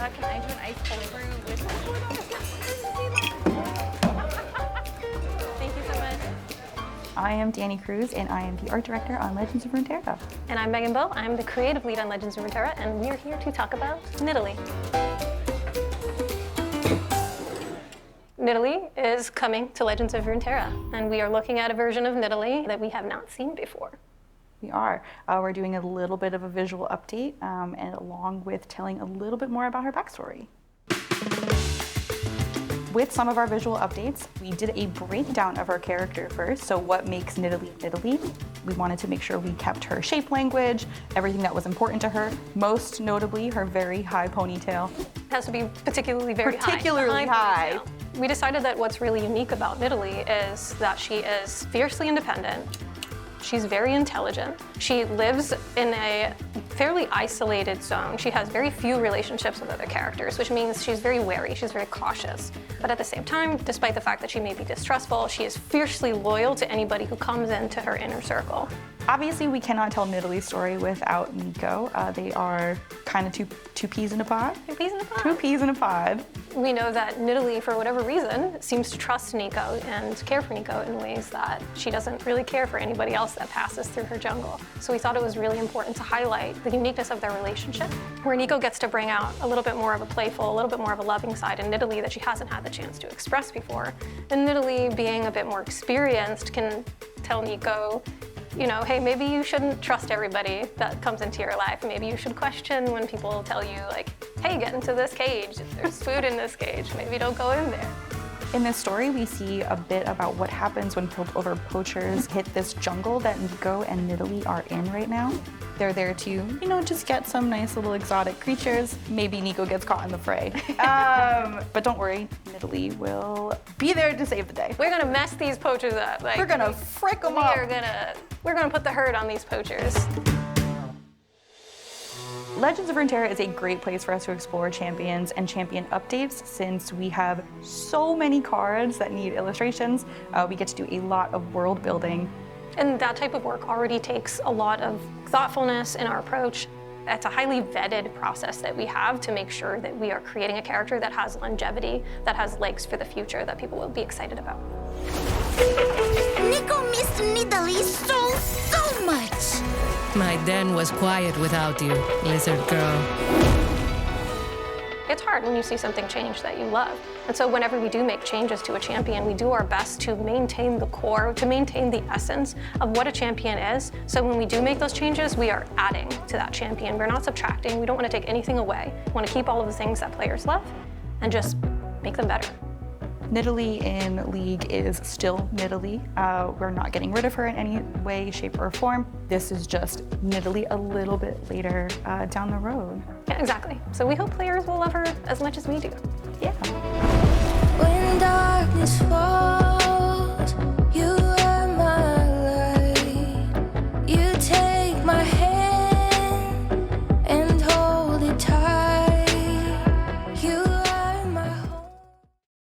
Can I do an ice cold brew with Thank you so much. I am Danny Cruz, and I am the art director on Legends of Runeterra. And I'm Megan Bowe. I'm the creative lead on Legends of Runeterra, and we're here to talk about Nidalee. Nidalee is coming to Legends of Runeterra, and we are looking at a version of Nidalee that we have not seen before. We are. We're doing a little bit of a visual update, and along with telling a little bit more about her backstory. With some of our visual updates, we did a breakdown of our character first. So what makes Nidalee Nidalee? We wanted to make sure we kept her shape language, everything that was important to her, most notably her very high ponytail. It has to be particularly very Particularly high. Ponytail. We decided that what's really unique about Nidalee is that she is fiercely independent. She's very intelligent. She lives in a fairly isolated zone. She has very few relationships with other characters, which means she's very wary, she's very cautious. But at the same time, despite the fact that she may be distrustful, she is fiercely loyal to anybody who comes into her inner circle. Obviously, we cannot tell Nidalee's story without Nico. They are kind of two peas in a pod. Two peas in a pod. Two peas in a pod. We know that Nidalee, for whatever reason, seems to trust Nico and care for Nico in ways that she doesn't really care for anybody else that passes through her jungle. So we thought it was really important to highlight the uniqueness of their relationship, where Nico gets to bring out a little bit more of a playful, a little bit more of a loving side in Nidalee that she hasn't had the chance to express before. And Nidalee, being a bit more experienced, can tell Nico, you know, hey, maybe you shouldn't trust everybody that comes into your life. Maybe you should question when people tell you, like, hey, get into this cage. There's food in this cage. Maybe don't go in there. In this story, we see a bit about what happens when piltover poachers hit this jungle that Nico and Nidalee are in right now. They're there to, you know, just get some nice little exotic creatures. Maybe Nico gets caught in the fray. But don't worry, Nidalee will be there to save the day. We're gonna mess these poachers up. Like, We're gonna frick them up. We're gonna put the hurt on these poachers. Legends of Runeterra is a great place for us to explore champions and champion updates. Since we have so many cards that need illustrations, we get to do a lot of world building. And that type of work already takes a lot of thoughtfulness in our approach. It's a highly vetted process that we have to make sure that we are creating a character that has longevity, that has legs for the future, that people will be excited about. Nico missed Nidalee so much. My den was quiet without you, lizard girl. It's hard when you see something change that you love. And so whenever we do make changes to a champion, we do our best to maintain the core, to maintain the essence of what a champion is. So when we do make those changes, we are adding to that champion. We're not subtracting. We don't want to take anything away. We want to keep all of the things that players love and just make them better. Nidalee in League is still Nidalee. We're not getting rid of her in any way, shape, or form. This is just Nidalee a little bit later down the road. Yeah, exactly. So we hope players will love her as much as we do. Yeah. When darkness falls.